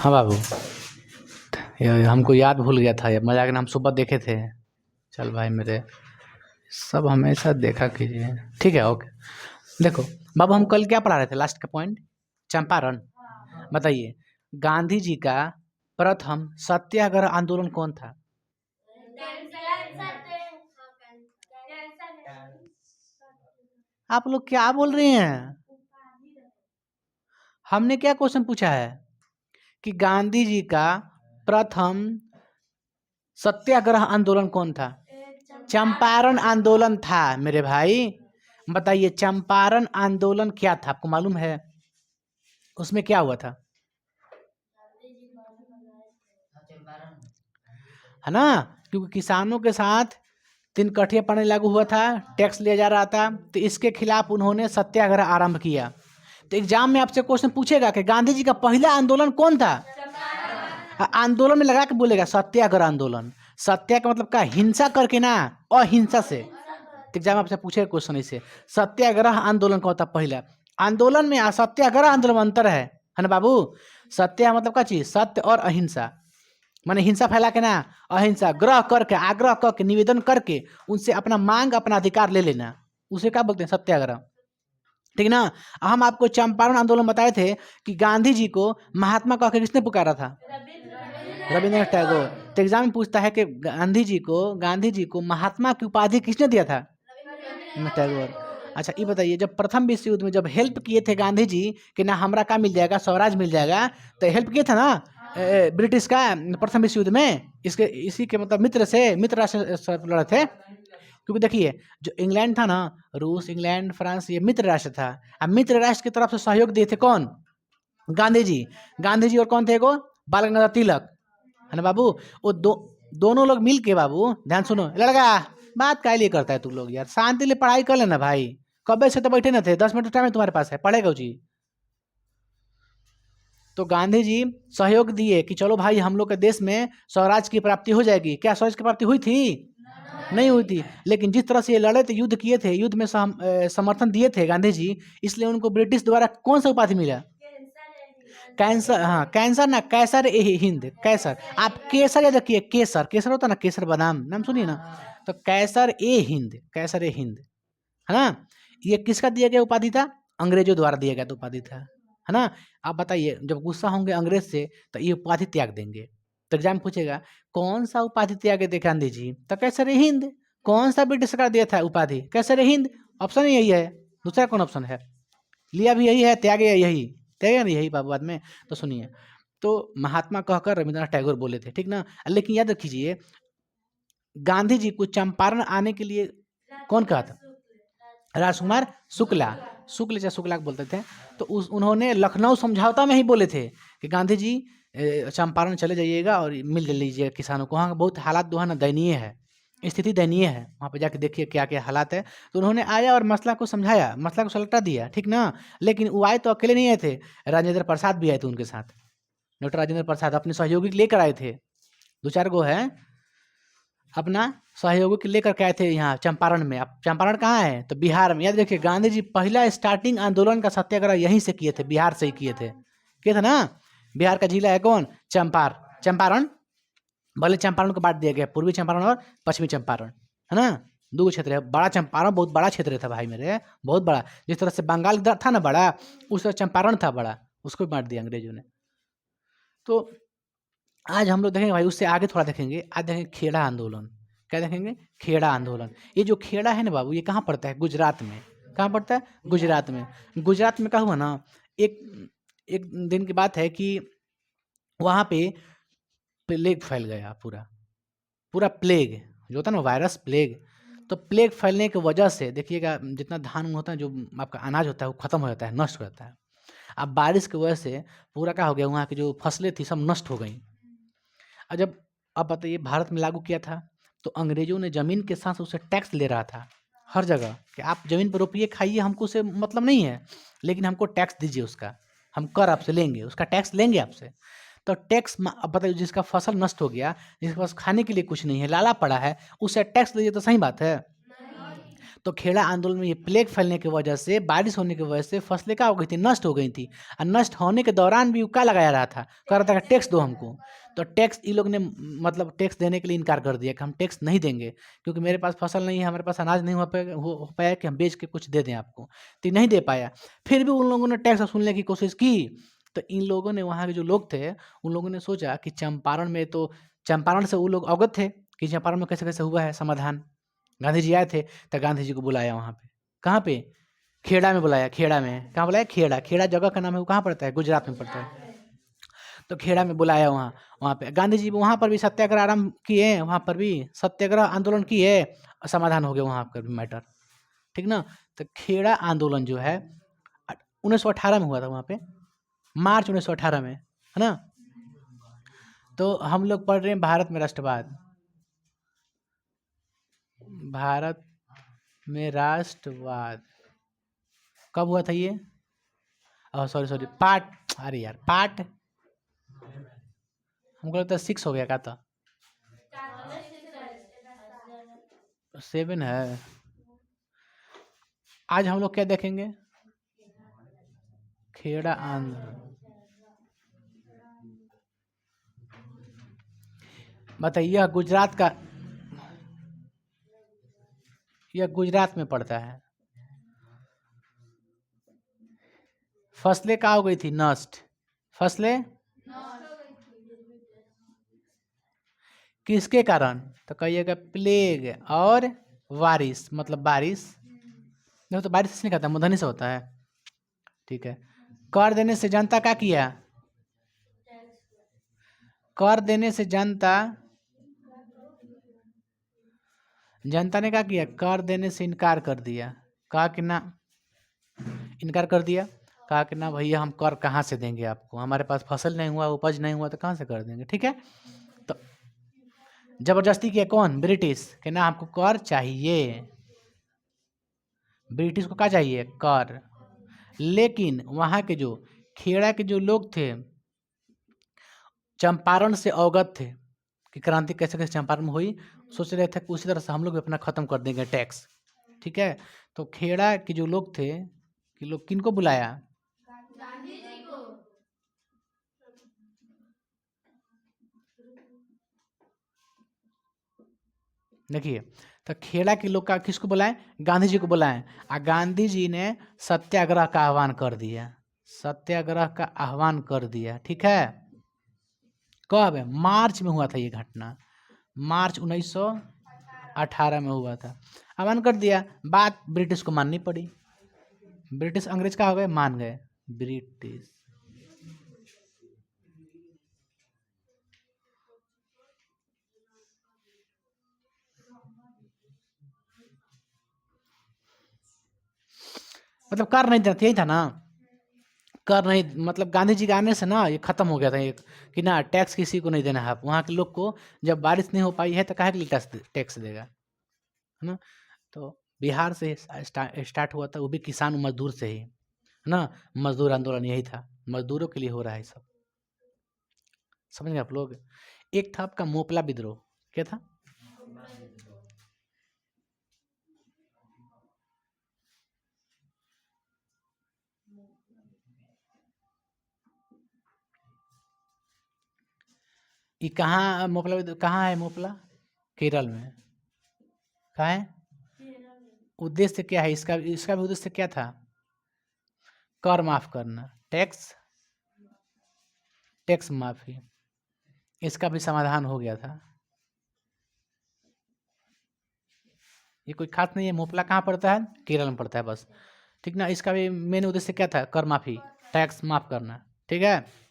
हाँ बाबू, ये हमको याद भूल गया था, ये मजाक ना हम सुबह देखे थे। चल भाई मेरे, सब हमेशा देखा कीजिए। ठीक है, ओके। देखो बाबू, हम कल क्या पढ़ा रहे थे? लास्ट का पॉइंट चंपारण। बताइए, गांधी जी का प्रथम सत्याग्रह आंदोलन कौन था? आप लोग क्या बोल रहे हैं? हमने क्या क्वेश्चन पूछा है कि गांधी जी का प्रथम सत्याग्रह आंदोलन कौन था? चंपारण आंदोलन था मेरे भाई। बताइए, चंपारण आंदोलन क्या था? आपको मालूम है उसमें क्या हुआ था? है ना, क्योंकि किसानों के साथ 3 कठिया पानी लागू हुआ था, टैक्स लिया जा रहा था, तो इसके खिलाफ उन्होंने सत्याग्रह आरंभ किया। तो एग्जाम में आपसे क्वेश्चन पूछेगा कि गांधी जी का पहला आंदोलन कौन था? आंदोलन में लगा के बोलेगा सत्याग्रह आंदोलन। सत्या का मतलब क्या? हिंसा करके ना, अहिंसा से। एग्जाम आपसे पूछेगा क्वेश्चन इसे, सत्याग्रह आंदोलन कौन था पहला? आंदोलन में सत्याग्रह आंदोलन में अंतर है ना बाबू? सत्या मतलब क्या चीज? सत्य और अहिंसा। माने हिंसा फैला के ना, अहिंसा ग्रह करके, आग्रह करके, निवेदन करके उनसे अपना मांग, अपना अधिकार ले लेना, उसे क्या बोलते हैं? सत्याग्रह। ठीक ना? हम आपको चंपारण आंदोलन बताए थे कि गांधी जी को महात्मा कह के किसने पुकारा था? रविंद्रनाथ टैगोर। तो एग्जाम में पूछता है कि गांधी जी को महात्मा की उपाधि किसने दिया था? टैगोर। अच्छा ये बताइए, जब प्रथम विश्व युद्ध में जब हेल्प किए थे गांधी जी कि ना हमरा का मिल जाएगा, स्वराज मिल जाएगा, तो हेल्प किए थे ना ब्रिटिश का प्रथम विश्व युद्ध में। इसके इसी के मतलब मित्र राष्ट्र से लड़े थे। क्योंकि देखिए, जो इंग्लैंड था ना, रूस, इंग्लैंड, फ्रांस, ये मित्र राष्ट्र था। अब मित्र राष्ट्र की तरफ से सहयोग दिए थे कौन? गांधी जी। गांधी जी और कौन थे? एगो बाल गंगाधर तिलक, है ना बाबू? वो दोनों लोग मिल के, बाबू ध्यान सुनो, लड़का बात काय लिए करता है तू लोग यार? शांति ले पढ़ाई कर लेना भाई। कब से तो बैठे न थे, 10 मिनट टाइम तुम्हारे पास है, पढ़ेगा जी। तो गांधी जी सहयोग दिए कि चलो भाई, हम लोग के देश में स्वराज की प्राप्ति हो जाएगी। क्या स्वराज की प्राप्ति हुई थी? नहीं हुई थी। लेकिन जिस तरह से ये लड़े थे, युद्ध किए थे, युद्ध में समर्थन दिए थे गांधी जी, इसलिए उनको ब्रिटिश द्वारा कौन सा उपाधि मिला? कैंसर। हाँ, कैंसर ना, कैसर ए हिंद, कैसर। आप केसर याद रखिए, केसर, केसर होता ना, केसर बादाम, नाम सुनिए ना। तो कैसर ए हिंद, कैसर ए हिंद, है ना? ये किसका दिया गया उपाधि था? अंग्रेजों द्वारा दिया गया उपाधि था, है ना? आप बताइए, जब गुस्सा होंगे अंग्रेज से तो ये उपाधि त्याग देंगे। तो एग्जाम पूछेगा कौन सा उपाधि त्यागे थे गांधी जी? तो कैसर ए हिंद। कौन सा ब्रिटिश सरकार दिया था उपाधि? कैसर ए हिंद। ऑप्शन यही है, दूसरा कौन ऑप्शन है? लिया भी यही है, त्यागे यही, त्यागे ना यही बाबू बाद में। तो सुनिए, तो महात्मा कहकर रविंद्रनाथ टैगोर बोले थे, ठीक ना? लेकिन याद रखिए, गांधी जी को चंपारण आने के लिए कौन कहा था? राजकुमार शुक्ला, शुक्ल या शुक्ला बोलते थे। तो उन्होंने लखनऊ समझौता में ही बोले थे कि गांधी जी चंपारण चले जाइएगा और मिल लीजिएगा किसानों को। वहाँ बहुत हालात जो है ना, दयनीय है, स्थिति दयनीय है। वहाँ पे जाके देखिए क्या क्या हालात है। तो उन्होंने आया और मसला को समझाया, मसला को सलटा दिया, ठीक ना? लेकिन वो आए तो अकेले नहीं आए थे, राजेंद्र प्रसाद भी आए थे उनके साथ। डॉक्टर राजेंद्र प्रसाद अपने सहयोगी लेकर आए थे, 2-4 गो है, अपना सहयोगी के लेकर के आए थे यहाँ चंपारण में। अब चंपारण कहाँ है? तो बिहार में। याद रखिए, गांधी जी पहला स्टार्टिंग आंदोलन का सत्याग्रह यहीं से किए थे, बिहार से ही किए थे ना? बिहार का जिला है कौन? चंपारण। भले चंपारण को बांट दिया गया, पूर्वी चंपारण और पश्चिमी चंपारण, है ना? 2 क्षेत्र है। बड़ा चंपारण बहुत बड़ा क्षेत्र था भाई मेरे, बहुत बड़ा। जिस तरह से बंगाल था ना बड़ा, उस तरह चंपारण था बड़ा, उसको बांट दिया अंग्रेजों ने। तो आज हम लोग देखेंगे भाई, उससे आगे थोड़ा देखेंगे, आज देखेंगे खेड़ा आंदोलन। क्या देखेंगे? खेड़ा आंदोलन। ये जो खेड़ा है ना बाबू, ये कहाँ पड़ता है? गुजरात में। कहाँ पड़ता है? गुजरात में। गुजरात में क्या हुआ ना, एक एक दिन की बात है कि वहाँ पे प्लेग फैल गया, पूरा पूरा प्लेग जो होता है ना, वायरस प्लेग। तो प्लेग फैलने की वजह से देखिएगा, जितना धान होता है, जो आपका अनाज होता है, वो खत्म हो जाता है, नष्ट हो जाता है। अब बारिश की वजह से पूरा क्या हो गया, वहाँ की जो फसलें थी सब नष्ट हो गई। और जब, अब बताइए, भारत में लागू किया था, तो अंग्रेजों ने ज़मीन के साथ उसे टैक्स ले रहा था हर जगह कि आप ज़मीन पर रोपिए, खाइए, हमको उसे मतलब नहीं है, लेकिन हमको टैक्स दीजिए उसका, हम कर आपसे लेंगे, उसका टैक्स लेंगे आपसे। तो टैक्स, अब बताइए, जिसका फसल नष्ट हो गया, जिसके पास खाने के लिए कुछ नहीं है, लाला पड़ा है, उसे टैक्स दीजिए, तो सही बात है। तो खेड़ा आंदोलन में ये प्लेग फैलने की वजह से, बारिश होने की वजह से फसलें क्या हो गई थी, नष्ट हो गई थी। और नष्ट होने के दौरान भी वो क्या लगाया रहा था, कह रहा था कि टैक्स दो हमको। तो टैक्स इन लोग ने मतलब टैक्स देने के लिए इनकार कर दिया कि हम टैक्स नहीं देंगे, क्योंकि मेरे पास फसल नहीं है, हमारे पास अनाज नहीं हो पाया कि हम बेच के कुछ दे दें आपको, तो नहीं दे पाया। फिर भी उन लोगों ने टैक्स वसूलने की कोशिश की। तो इन लोगों ने, वहाँ के जो लोग थे, उन लोगों ने सोचा कि चंपारण में, तो चंपारण से वो लोग अवगत थे कि चंपारण में कैसे कैसे हुआ है समाधान। गांधी जी आए थे, तो गांधी जी को बुलाया वहाँ पे। कहाँ पे? खेड़ा में बुलाया। खेड़ा में कहाँ बुलाया? खेड़ा। खेड़ा जगह का नाम है, वो कहाँ पड़ता है? गुजरात में पड़ता है। तो खेड़ा में बुलाया वहाँ। वहाँ पे गांधी जी वहाँ पर भी सत्याग्रह आरंभ किए, वहाँ पर भी सत्याग्रह आंदोलन किए, समाधान हो गया वहाँ का भी मैटर। ठीक ना? तो खेड़ा आंदोलन जो है 1918 में हुआ था वहाँ पे, मार्च 1918 में, है ना? तो हम लोग पढ़ रहे हैं भारत में राष्ट्रवाद। भारत में राष्ट्रवाद कब हुआ था ये? सॉरी सॉरी, पार्ट, अरे यार पार्ट, हमको लगता है 6 हो गया, क्या था? 7 है। आज हम लोग क्या देखेंगे? खेड़ा आंदोलन। बताइए, यह गुजरात में पड़ता है। फसलें क्या हो गई थी? नष्ट। फसलें किसके कारण? तो कहिएगा प्लेग और बारिश, मतलब बारिश। देखो, तो बारिश से नहीं खाता, मुधनी से होता है। ठीक है। कर देने से जनता क्या किया? कर देने से जनता ने क्या किया? कर देने से इनकार कर दिया। कहा कि ना, इनकार कर दिया। कहा कि ना भैया, हम कर कहाँ से देंगे आपको, हमारे पास फसल नहीं हुआ, उपज नहीं हुआ, तो कहाँ से कर देंगे। ठीक है। तो जबरदस्ती किया कौन? ब्रिटिश, कि ना हमको कर चाहिए। ब्रिटिश को क्या चाहिए? कर। लेकिन वहाँ के जो खेड़ा के जो लोग थे, चंपारण से अवगत थे कि क्रांति कैसे कैसे चंपारण में हुई, सोच रहे थे कि उसी तरह से हम लोग भी अपना खत्म कर देंगे टैक्स। ठीक है। तो खेड़ा के जो लोग थे, कि लोग किनको बुलाया? देखिए, तो खेड़ा के लोग का किसको बुलाए? गांधी जी को बुलाए। और गांधी जी ने सत्याग्रह का आह्वान कर दिया। सत्याग्रह का आह्वान कर दिया। ठीक है। कब है? मार्च में हुआ था ये घटना। मार्च 1918 में हुआ था। आह्वान कर दिया, बात ब्रिटिश को माननी पड़ी। ब्रिटिश, अंग्रेज का हो गए, मान गए ब्रिटिश। मतलब कर नहीं देना, यही था ना। कर नहीं, मतलब गांधी जी के आने से ना ये खत्म हो गया था एक, कि ना टैक्स किसी को नहीं देना है। वहाँ के लोग को जब बारिश नहीं हो पाई है, तो काहे के लिए टैक्स देगा, है ना? तो बिहार से स्टार्ट हुआ था, वो भी किसान मजदूर से ही, है ना? मजदूर आंदोलन यही था, मजदूरों के लिए हो रहा है सब। समझ गए आप लोग? एक था आपका मोपला विद्रोह। क्या था? ये कहाँ मोपला विद्रोह, कहाँ है मोपला? केरल में। कहाँ है? उद्देश्य क्या है इसका? इसका भी उद्देश्य क्या था? कर माफ करना, टैक्स, टैक्स माफी। इसका भी समाधान हो गया था। ये कोई खास नहीं है। मोपला कहाँ पड़ता है? केरल में पड़ता है बस। ठीक ना? इसका भी मेन उद्देश्य क्या था? कर माफी, टैक्स माफ करना। ठीक है।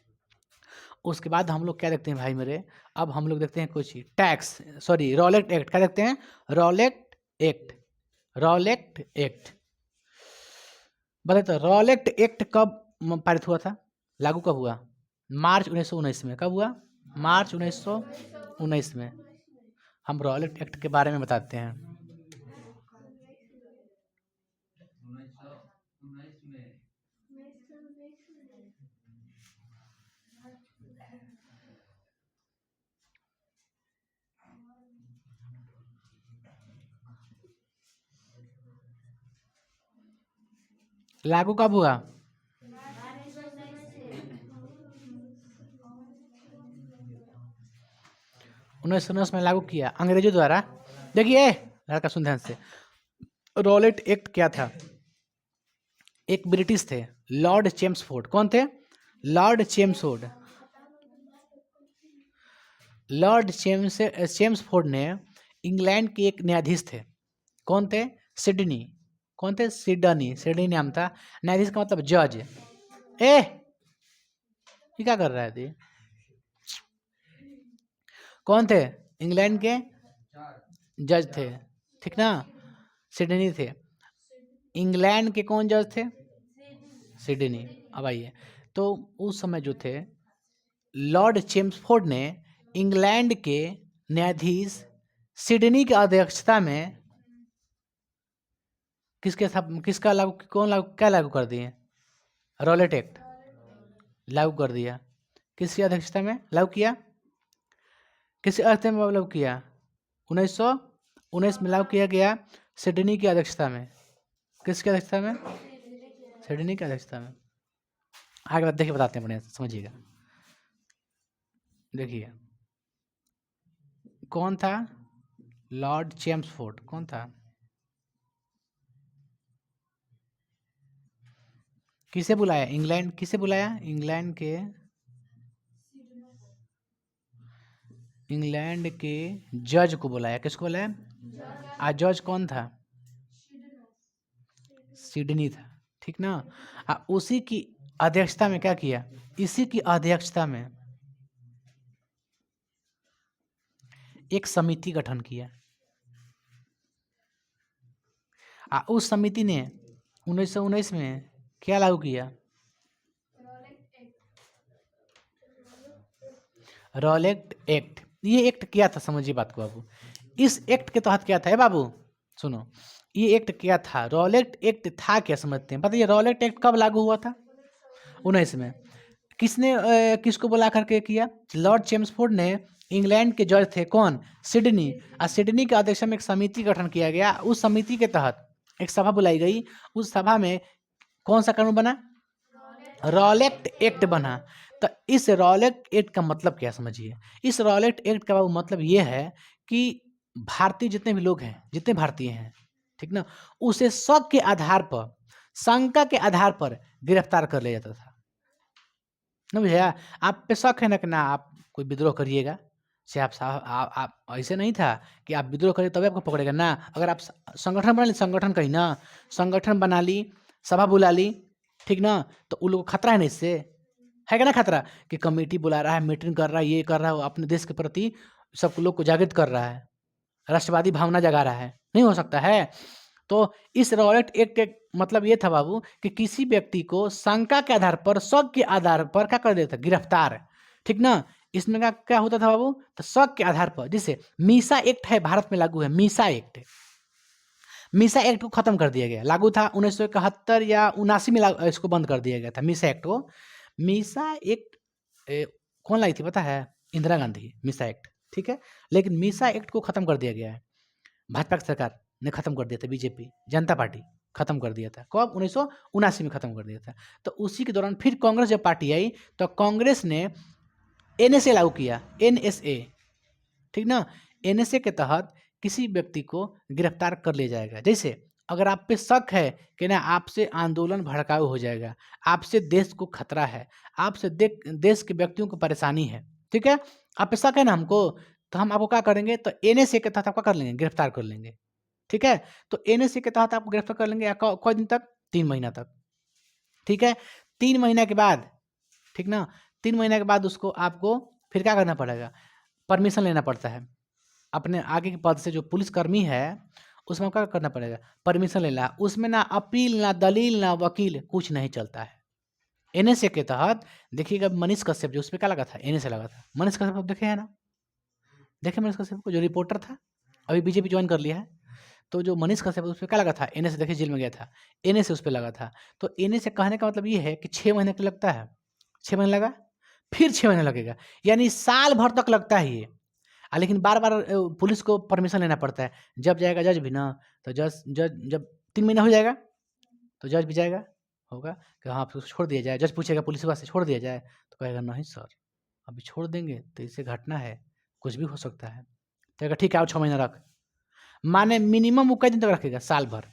उसके बाद हम लोग क्या देखते हैं भाई मेरे? अब हम लोग देखते हैं कुछ टैक्स, सॉरी, रॉलेट एक्ट। क्या देखते हैं? Rowlatt act. Rowlatt act. बताए तो, रॉलेट एक्ट कब पारित हुआ था, लागू कब हुआ? मार्च 1919 में। कब हुआ? मार्च 1919 में। हम रॉलेट एक्ट के बारे में बताते हैं। लागू कब हुआ? 1919 में लागू किया अंग्रेजों द्वारा। देखिए लड़का सुन ध्यान से, रॉलेट एक्ट क्या था? एक ब्रिटिश थे, लॉर्ड चेम्सफोर्ड। कौन थे? Lord Chelmsford. लॉर्ड चेम्सफोर्ड ने इंग्लैंड के एक न्यायाधीश थे। कौन थे? सिडनी। कौन थे? सिडनी नाम था। न्यायाधीश का मतलब जज। ये क्या कर रहा है थे? कौन थे? इंग्लैंड के जज थे, ठीक ना? सिडनी थे। इंग्लैंड के कौन जज थे? सिडनी। अब आइए, तो उस समय जो थे लॉर्ड चेम्सफोर्ड ने इंग्लैंड के न्यायाधीश सिडनी की अध्यक्षता में किसका लागू, कौन लागू, क्या लागू कर दिए? रॉलेट एक्ट लागू कर दिया। किसकी अध्यक्षता में लागू किया? किसकी अध्यक्षता में लागू किया? 1919 में लागू किया गया सिडनी की अध्यक्षता में। किसकी अध्यक्षता में? सिडनी की अध्यक्षता में। आगे बात देखिए, बताते हैं बढ़िया से, समझिएगा। देखिए कौन था? Lord Chelmsford. कौन था? किसे बुलाया? इंग्लैंड। किसे बुलाया? इंग्लैंड के जज को बुलाया। किसको बुलाया? आज जज कौन था? सिडनी था, ठीक ना? उसी की अध्यक्षता में क्या किया? इसी की अध्यक्षता में एक समिति गठन किया। उस समिति ने 1919 में क्या लागू किया? Rowlatt act. ये एक्ट क्या था, समझिए बात को बाबू। इस एक्ट के तहत क्या था? है बाबू सुनो, ये एक्ट क्या था? रॉलेट एक्ट था क्या, समझते हैं? बताइए, रॉलेट एक्ट कब लागू हुआ था? 19 में। किसने किसको बुला करके किया? लॉर्ड चेम्सफोर्ड ने। इंग्लैंड के जज थे कौन? सिडनी। और सिडनी के अध्यक्षता में एक समिति गठन किया गया। उस समिति के तहत एक सभा बुलाई गई। उस सभा में कौन सा कानून बना? रॉलेट एक्ट बना। तो इस रॉलेट एक्ट का मतलब क्या, समझिए। इस रॉलेट एक्ट का मतलब ये है कि भारतीय जितने भी लोग हैं, जितने भारतीय हैं, ठीक ना, उसे शक के आधार पर, शंका के आधार पर गिरफ्तार कर लिया जाता था। ना भैया, आप पे शक है ना कि ना आप कोई विद्रोह करिएगा, से आप ऐसे नहीं था कि आप विद्रोह करिए तभी आपको पकड़ेगा ना। अगर आप संगठन बना ली, संगठन कहीं ना, संगठन बना ली, सभा बुला ली, ठीक ना, तो उन लोगों को खतरा है ना इससे, है क्या ना खतरा? कि कमेटी बुला रहा है, मीटिंग कर रहा है, ये कर रहा है, अपने देश के प्रति सब लोग को जागृत कर रहा है, राष्ट्रवादी भावना जगा रहा है। नहीं हो सकता है। तो इस रॉलेट एक्ट के मतलब ये था बाबू कि किसी व्यक्ति को शंका के आधार पर, शक के आधार पर क्या कर देता? गिरफ्तार, ठीक ना? इसमें क्या क्या होता था बाबू? तो शक के आधार पर, जैसे मीसा एक्ट है, भारत में लागू है मीसा एक्ट। मीसा एक्ट को खत्म कर दिया गया, लागू था 1971 या 79 में इसको बंद कर दिया गया था मीसा एक्ट को। मीसा एक्ट कौन लाई थी पता है? इंदिरा गांधी। मीसा एक्ट, ठीक है। लेकिन मीसा एक्ट को खत्म कर दिया गया है, भाजपा की सरकार ने खत्म कर दिया था, बीजेपी जनता पार्टी खत्म कर दिया था। कब? 1979 में खत्म कर दिया था। तो उसी के दौरान फिर कांग्रेस जब पार्टी आई तो कांग्रेस ने एनएसए लागू किया। एनएसए, ठीक ना? एनएसए के तहत किसी व्यक्ति को गिरफ्तार कर लिया जाएगा। जैसे अगर आप पे शक है कि ना आपसे आंदोलन भड़काऊ हो जाएगा, आपसे देश को खतरा है, आपसे देश के व्यक्तियों को परेशानी है, ठीक है, आप पे शक है ना हमको, तो हम आपको क्या करेंगे? तो एनएसए के तहत आपका कर लेंगे, गिरफ्तार कर लेंगे, ठीक है। तो एनएसए के तहत आपको गिरफ्तार कर लेंगे। कौ दिन तक? 3 महीना तक, ठीक है। 3 महीना के बाद, ठीक ना, 3 महीना के बाद उसको आपको फिर क्या करना पड़ेगा? परमिशन लेना पड़ता है। अपने आगे के पद से जो पुलिसकर्मी है उसमें क्या करना पड़ेगा? परमिशन लेना। उसमें ना अपील, ना दलील, ना वकील, कुछ नहीं चलता है। एनएसए के तहत देखिएगा, मनीष कश्यप जो उस पर क्या लगा था? एनएसए लगा था। मनीष कश्यप आप देखे है ना? देखे मनीष कश्यप को, जो रिपोर्टर था, अभी बीजेपी ज्वाइन कर लिया है। तो जो मनीष कश्यप उस पर क्या लगा था? एनएसए। देखिए जेल में गया था, एनएसए उस पर लगा था। तो एनएसए कहने का मतलब ये है कि 6 महीने का लगता है, 6 महीने लगा, फिर 6 महीने लगेगा, यानी साल भर तक लगता है ये। लेकिन बार बार पुलिस को परमिशन लेना पड़ता है। जब जाएगा जज भी ना, तो जज जज जब 3 महीना हो जाएगा तो जज भी जाएगा, होगा कि हाँ उसको छोड़ दिया जाए। जज पूछेगा पुलिस वाला से छोड़ दिया जाए, तो कहेगा नहीं सर अभी छोड़ देंगे तो इससे घटना है, कुछ भी हो सकता है। तो कहेगा ठीक है आओ 6 महीना रख। माने मिनिमम वो कितने दिन तक रखेगा? साल भर।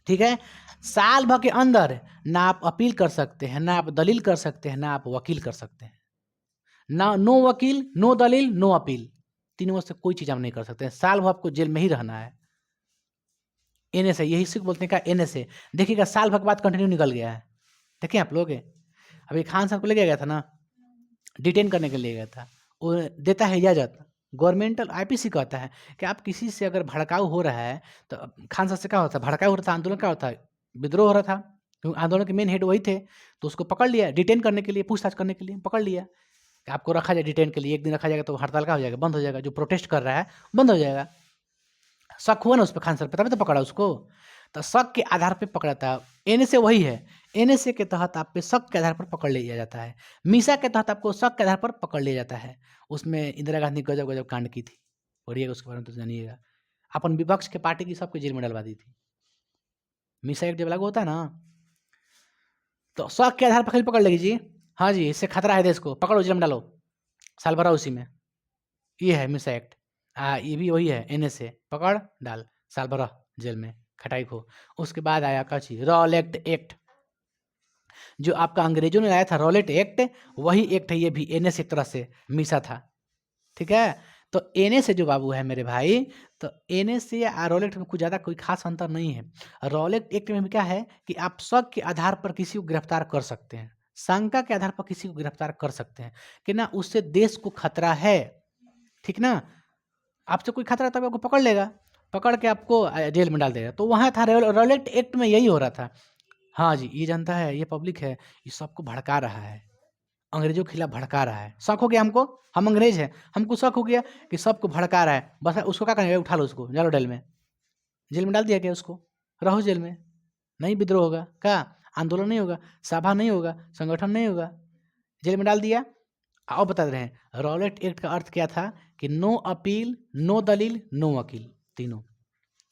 ठीक है, साल भर के अंदर ना आप अपील कर सकते हैं, ना आप दलील कर सकते हैं, ना आप वकील कर सकते हैं। ना नो वकील, नो दलील, नो अपील, तीनों में से कोई चीज़ आप नहीं कर सकते हैं। साल भर आपको जेल में ही रहना है। एनएसए, यही इसी को बोलते हैं क्या? एनएसए। देखिएगा साल भर के बाद कंटिन्यू निकल गया है। देखिए आप लोग अभी खान साहब को ले गया था ना, डिटेन करने के लिए गया था, वो देता है इजाज़त। गवर्नमेंटल आईपीसी कहता है कि आप किसी से अगर भड़काऊ हो रहा है तो खान साहब से क्या होता है? भड़काऊ हो रहा था, आंदोलन क्या होता है? विद्रोह हो रहा था, क्योंकि आंदोलन के मेन हेड वही थे। तो उसको पकड़ लिया डिटेन करने के लिए, पूछताछ करने के लिए पकड़ लिया कि आपको रखा जाए डिटेन के लिए। 1 दिन रखा जाएगा तो हड़ताल का हो जाएगा, बंद हो जाएगा, जो प्रोटेस्ट कर रहा है बंद हो जाएगा। शक हुआ ना उस पर खान सर पे, तभी तो पकड़ा उसको। तो शक के आधार पे पकड़ा था। एनएसए वही है, एनएसए के तहत आप पे शक के आधार पर पकड़ लिया जाता है। मीसा के तहत आपको शक के आधार पर पकड़ लिया जाता है। उसमें इंदिरा गांधी गजब गजब कांड की थी, पढ़िएगा उसके बारे में तो जानिएगा। अपन विपक्ष के पार्टी की सबको जेल में डलवा दी थी। मीसा एक्ट जब लागू होता है ना, तो शक के आधार पर खाली पकड़ लेगी जी, हाँ जी इससे खतरा है देश को, पकड़ो जेल में डालो, साल भर उसी में। ये है मीसा एक्ट। ये भी वही है एनएसए, पकड़ डाल, साल भर जेल में, खटाई खो। उसके बाद आया क्या चीज? रॉलेट एक्ट, जो आपका अंग्रेजों ने लाया था रॉलेट एक्ट, वही एक्ट है ये भी, एनएस एक तरह से मीसा था। ठीक है, तो एनएस जो बाबू है मेरे भाई, तो एनएस या रॉलेट में कुछ ज़्यादा कोई खास अंतर नहीं है। रॉलेट एक्ट में क्या है कि आप शक के आधार पर किसी को गिरफ्तार कर सकते हैं, शंका के आधार पर किसी को गिरफ्तार कर सकते हैं कि ना उससे देश को खतरा है। ठीक ना, आपसे कोई खतरा तब आपको पकड़ लेगा, पकड़ के आपको जेल में डाल देगा। तो वहाँ था रॉलेट एक्ट में यही हो रहा था। हाँ जी, ये जनता है, ये पब्लिक है, ये सबको भड़का रहा है, अंग्रेजों के खिलाफ भड़का रहा है। शक हो गया हमको, हम अंग्रेज हैं, हमको शक हो गया कि सबको भड़का रहा है, बस उसको क्या करेंगे? उठा लो उसको, डालो जेल में डाल दिया गया उसको, रहो जेल में। नहीं विद्रोह होगा क्या? आंदोलन नहीं होगा, सभा नहीं होगा, संगठन नहीं होगा, जेल में डाल दिया। आओ बता रहे हैं रॉलेट एक्ट का अर्थ क्या था कि नो अपील, नो दलील, नो वकील, तीनों।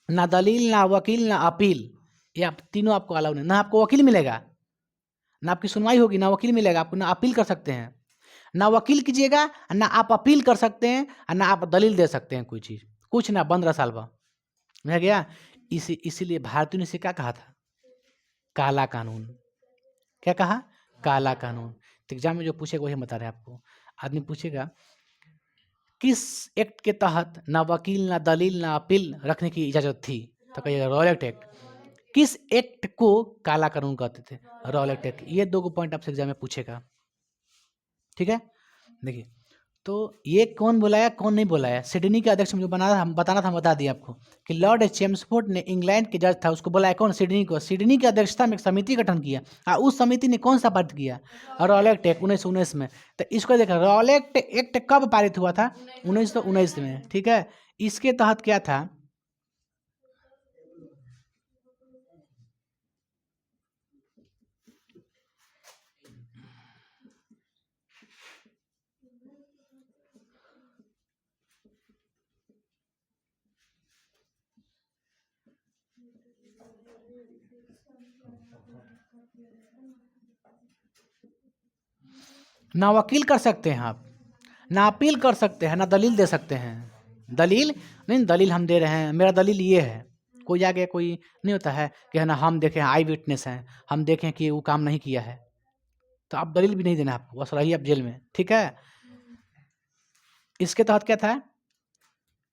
ना दलील, ना वकील, ना अपील, ये आप तीनों आपको अलाउ नहीं। ना आपको वकील मिलेगा, ना आपकी सुनवाई होगी, ना वकील मिलेगा आपको, ना अपील कर सकते हैं, ना वकील कीजिएगा, ना आप अपील कर सकते हैं, और ना आप दलील दे सकते हैं कोई चीज़, कुछ ना, 15 साल बाद समझ गया। इसीलिए भारतीयों ने इसे क्या कहा था? काला कानून। क्या कहा? काला कानून। तो एग्जाम में जो पूछेगा वही बता रहे हैं आपको। आदमी पूछेगा किस एक्ट के तहत ना वकील, ना दलील, ना अपील रखने की इजाजत थी, तो कहिएगा रॉलेट एक्ट। किस एक्ट को काला कानून कहते थे? Rowlatt act. ये 2 पॉइंट आपसे एग्जाम में पूछेगा। ठीक है, देखिए तो ये कौन बुलाया कौन नहीं बुलाया? सिडनी के अध्यक्ष में जो बनाना हम बताना था, हम बता दिए आपको कि लॉर्ड चेम्सफोर्ड ने इंग्लैंड के जज था, उसको बुलाया कौन? सिडनी को। सिडनी की अध्यक्षता में एक समिति गठन किया, और उस समिति ने कौन सा पारित किया? रॉलेट एक्ट 1919 में। तो इसको देखा, रॉलेट एक्ट कब पारित हुआ था? 1919 में। ठीक है, इसके तहत क्या था? ना वकील कर सकते हैं आप, ना अपील कर सकते हैं, ना दलील दे सकते हैं। दलील नहीं, दलील हम दे रहे हैं, मेरा दलील ये है। कोई आगे कोई नहीं होता है कि है ना हम देखें, आई विटनेस हैं, हम देखें कि वो काम नहीं किया है, तो आप दलील भी नहीं देना आपको, बस रहिए आप जेल में। ठीक है, इसके तहत क्या था?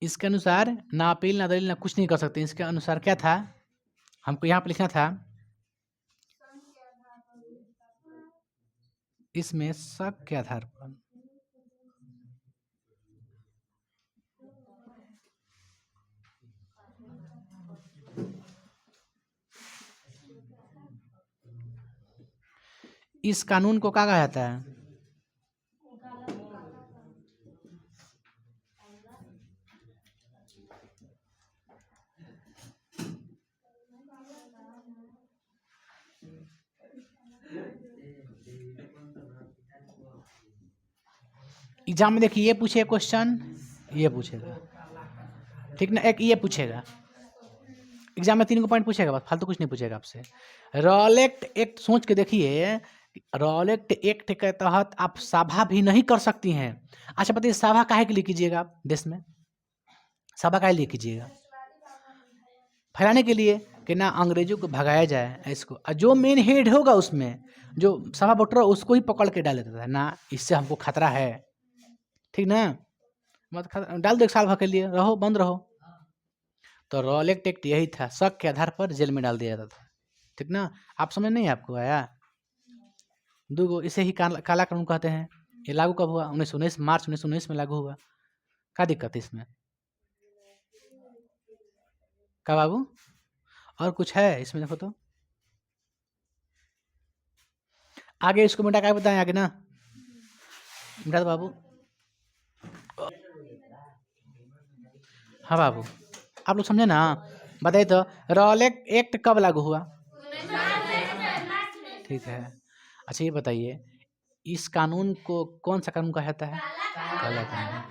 इसके अनुसार ना अपील, ना दलील, ना कुछ नहीं कर सकते। इसके अनुसार क्या था? हमको यहाँ पर लिखना था, इसमें शक के आधार पर इस कानून को क्या कहा जाता है? एग्जाम में देखिए ये पूछे क्वेश्चन, ये पूछेगा, ठीक ना, एक ये पूछेगा एग्जाम में 3 को पॉइंट पूछेगा, बस फालतू कुछ नहीं पूछेगा आपसे। रॉलेक्ट एक्ट सोच के देखिए, रॉलेक्ट एक्ट के तहत आप सभा भी नहीं कर सकती हैं। अच्छा बताइए, सभा काहे के लिए कीजिएगा आप देश में? सभा काहे लिए कीजिएगा? फैलाने के लिए कि ना अंग्रेजों को भगाया जाए इसको, और जो मेन हेड होगा उसमें जो सभा वोटर उसको ही पकड़ के डाल देता है ना, इससे हमको खतरा है, ठीक ना, मत डाल दो 1 साल भर के लिए, रहो बंद रहो। तो रॉलेक्ट एक्ट यही था, शक के आधार पर जेल में डाल दिया जाता था, ठीक ना। आप समझ नहीं आपको आया? दूगो इसे ही काला कानून कहते हैं। ये लागू कब हुआ? 1919 मार्च 1919 में लागू हुआ। क्या दिक्कत है इसमें? क्या बाबू और कुछ है इसमें? देखो तो आगे इसको मिटा के बताएं आगे ना, मिटा दो बाबू। हाँ बाबू, आप लोग समझे ना, बताइए तो रॉलेक्ट एक्ट कब लागू हुआ? ठीक है। अच्छा ये बताइए, इस कानून को कौन सा कानून कहा जाता है? काला कानून।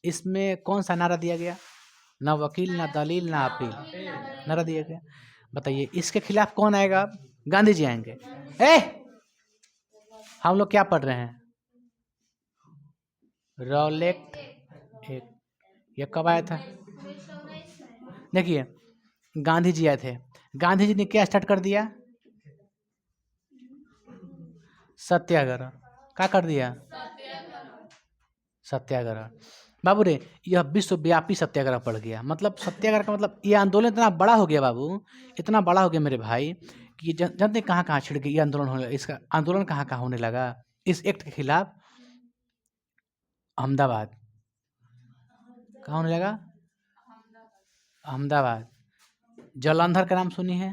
इसमें कौन सा नारा दिया गया? ना वकील, ना दलील, ना अपील, नारा दिया गया। बताइए इसके खिलाफ कौन आएगा? गांधी जी आएंगे। हम लोग क्या पढ़ रहे हैं? रॉलेक्ट एक्ट, ये कब आया था? देखिए गांधी जी आए थे, गांधी जी ने क्या स्टार्ट कर दिया? सत्याग्रह। क्या कर दिया? सत्याग्रह। बाबू रे, यह विश्वव्यापी सत्याग्रह पड़ गया। मतलब सत्याग्रह का मतलब ये आंदोलन इतना बड़ा हो गया बाबू, इतना बड़ा हो गया मेरे भाई कि ये जानते कहाँ कहाँ छिड़ गई, ये आंदोलन होने, इसका आंदोलन कहाँ कहाँ होने लगा इस एक्ट के खिलाफ? अहमदाबाद। कहाँ होने लगा? अहमदाबाद। जालंधर का नाम सुनी है?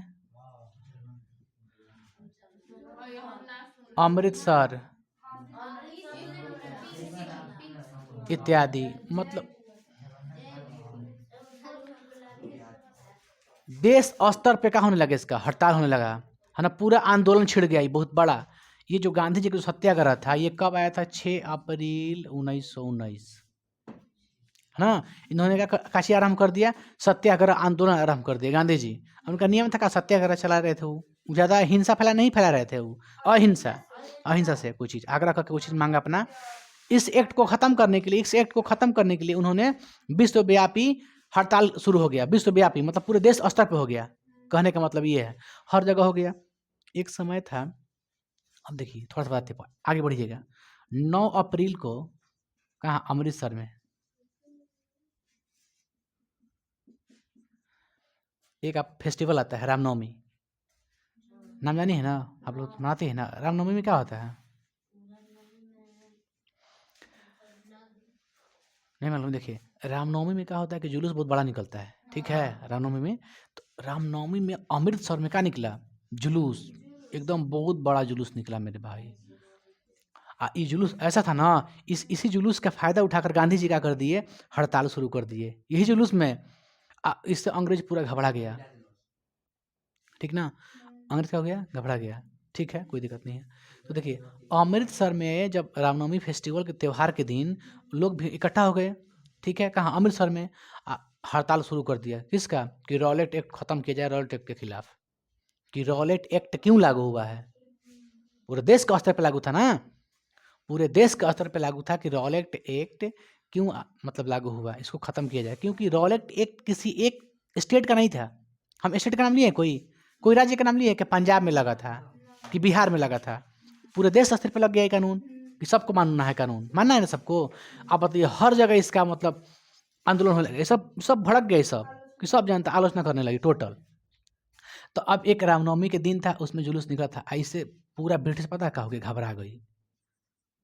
अमृतसर इत्यादि। मतलब देश स्तर पे क्या होने लगा? इसका हड़ताल होने लगा, है ना, पूरा आंदोलन छिड़ गया ये बहुत बड़ा। ये जो गांधी जी का जो सत्याग्रह था ये कब आया था? 6 अप्रैल 1919, है ना। इन्होंने क्या काशी आरम्भ कर दिया? सत्याग्रह आंदोलन आरम्भ कर दिया गांधी जी। उनका नियम था, का सत्याग्रह चला रहे थे, वो ज़्यादा हिंसा नहीं फैला रहे थे, वो अहिंसा, अहिंसा से कोई चीज़ आग्रह करके कोई चीज़ मांगा अपना। इस एक्ट को खत्म करने के लिए, इस एक्ट को खत्म करने के लिए उन्होंने विश्वव्यापी हड़ताल शुरू हो गया। विश्वव्यापी मतलब पूरे देश स्तर पे हो गया, कहने का मतलब ये है हर जगह हो गया। एक समय था, अब देखिए थोड़ा सा बात आगे बढ़िएगा। 9 अप्रैल को कहाँ? अमृतसर में एक आप फेस्टिवल आता है रामनवमी, नाम जानी है ना, आप लोग मनाते हैं ना। रामनवमी में क्या होता है? नहीं मालूम? देखिए रामनवमी में क्या होता है कि जुलूस बहुत बड़ा निकलता है, ठीक है, रामनवमी में। तो रामनवमी में अमृतसर में क्या निकला? जुलूस, एकदम बहुत बड़ा जुलूस निकला मेरे भाई। ये जुलूस ऐसा था ना, इसी जुलूस का फायदा उठाकर गांधी जी क्या कर दिए? हड़ताल शुरू कर दिए यही जुलूस में। इससे अंग्रेज पूरा घबरा गया, ठीक ना, अंग्रेज क्या हो गया? घबरा गया, ठीक है, कोई दिक्कत नहीं है। तो देखिए अमृतसर में जब रामनवमी फेस्टिवल के त्यौहार के दिन लोग भी इकट्ठा हो गए, ठीक है, कहाँ? अमृतसर में। हड़ताल शुरू कर दिया किसका? कि रॉलेट एक्ट खत्म किया जाए, रॉलेट एक्ट के खिलाफ। कि रॉलेट एक्ट क्यों लागू हुआ है? पूरे देश के स्तर पर लागू था ना, पूरे देश के स्तर पर लागू था कि रॉलेट एक्ट क्यों मतलब लागू हुआ, इसको खत्म किया जाए। क्योंकि रॉलेट एक्ट किसी एक स्टेट का नहीं था। हम स्टेट का नाम लिए, कोई राज्य का नाम लिए कि पंजाब में लगा था कि बिहार में लगा था? पूरे देश स्तर पर लग गया ये कानून कि सबको मानना है, कानून मानना है ना सबको। आप बताइए हर जगह इसका मतलब आंदोलन होने लगे, सब सब भड़क गए सब, कि सब जनता आलोचना करने लगी टोटल। तो अब एक रामनवमी के दिन था, उसमें जुलूस निकला था, ऐसे पूरा ब्रिटिश पता क्या हो गया? घबरा गई,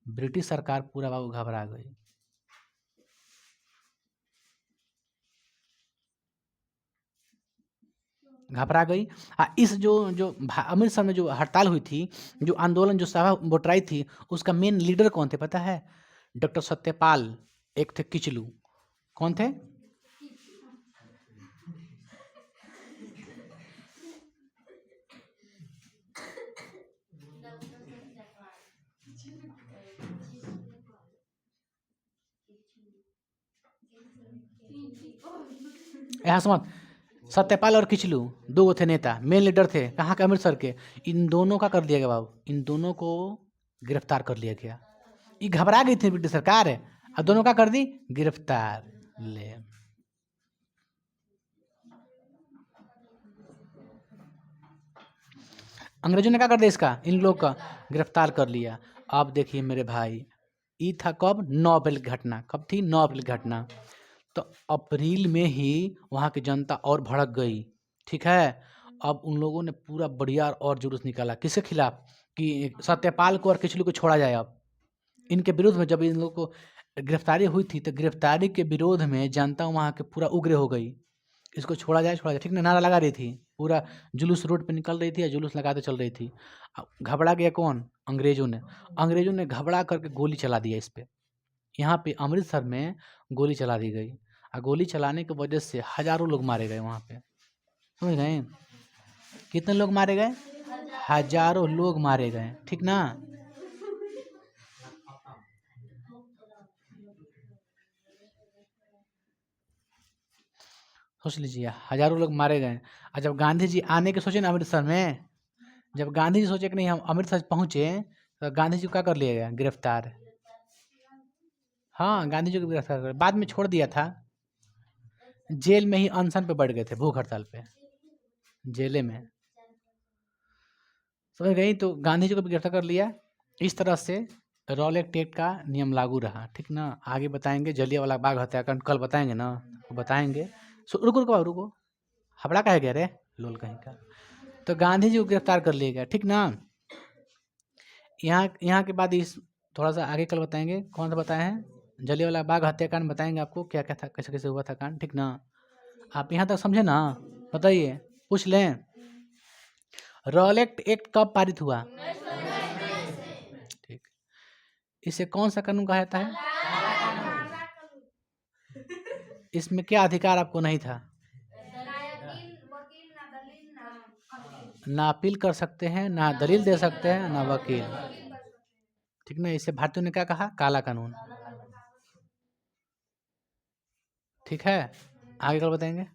ब्रिटिश सरकार पूरा बाबू घबरा गई। घबरा गई। इस जो जो अमृतसर में जो हड़ताल हुई थी, जो आंदोलन, जो सभा बुटराई थी, उसका मेन लीडर कौन थे पता है? डॉक्टर सत्यपाल, एक थे किचलू। कौन थे? यहाँ समझ, सत्यपाल और किचलू दो थे नेता, मेन लीडर थे, कहाँ के? अमृतसर के। इन दोनों का कर दिया गया बाबू, इन दोनों को गिरफ्तार कर लिया गया। ये घबरा गई थी ब्रिटिश सरकार, और दोनों का कर दी गिरफ्तार। ले अंग्रेजों ने क्या कर दिया इसका, इन लोग का गिरफ्तार कर लिया। अब देखिए मेरे भाई, ये था कब? 9 अप्रैल की घटना। कब थी? 9 अप्रैल की घटना। तो अप्रैल में ही वहाँ की जनता और भड़क गई, ठीक है। अब उन लोगों ने पूरा बढ़िया और जुलूस निकाला, किसके खिलाफ? कि सत्यपाल को और किचलू को छोड़ा जाए। अब इनके विरोध में जब इन लोगों को गिरफ्तारी हुई थी, तो गिरफ्तारी के विरोध में जनता वहाँ के पूरा उग्र हो गई, इसको छोड़ा जाए, छोड़ा जाए, ठीक ना, नारा लगा रही थी। पूरा जुलूस रोड पे निकल रही थी या जुलूस लगाते चल रही थी। अब घबरा गया कौन? अंग्रेजों ने। अंग्रेजों ने घबरा करके गोली चला दिया इस पे। यहाँ पे अमृतसर में गोली चला दी गई, और गोली चलाने की वजह से हजारों लोग मारे गए वहाँ पे, समझ गए? कितने लोग मारे गए? हजारों लोग मारे गए, ठीक ना। सोच लीजिए, हजारों लोग मारे गए। और जब गांधी जी आने के सोचे ना अमृतसर में, जब गांधी जी सोचे कि नहीं हम अमृतसर पहुंचे, तो गांधी जी को क्या कर लिया गया? गिरफ्तार। हाँ, गांधी जी को गिरफ्तार कर, बाद में छोड़ दिया था। जेल में ही अनशन पे बैठ गए थे, भूख हड़ताल पे, जेले में, समझ गई? तो गांधी जी को भी गिरफ्तार कर लिया। इस तरह से रॉलेट एक्ट का नियम लागू रहा, ठीक ना। आगे बताएंगे जलियांवाला बाग हत्याकांड, कल बताएंगे ना, तो बताएंगे। रुको रुको रुको, हबड़ा कहे गया रे लोल कहीं का। तो गांधी जी को गिरफ्तार कर लिया गया, ठीक ना। यहाँ यहाँ के बाद इस थोड़ा सा आगे कल बताएंगे, कौन सा बताए हैं? जलियांवाला बाग हत्याकांड बताएंगे आपको, क्या क्या था, कैसे कैसे हुआ था कांड, ठीक ना। आप यहाँ तक समझे ना? बताइए, पूछ लें, रॉलेट एक्ट कब पारित हुआ? ठीक, इसे कौन सा कानून कहा जाता है? इसमें क्या अधिकार आपको नहीं था? ना अपील कर सकते हैं, ना दलील दे सकते हैं, ना वकील, ठीक ना। इसे भारतीयों ने क्या कहा? काला कानून, ठीक है। आगे कल बताएंगे।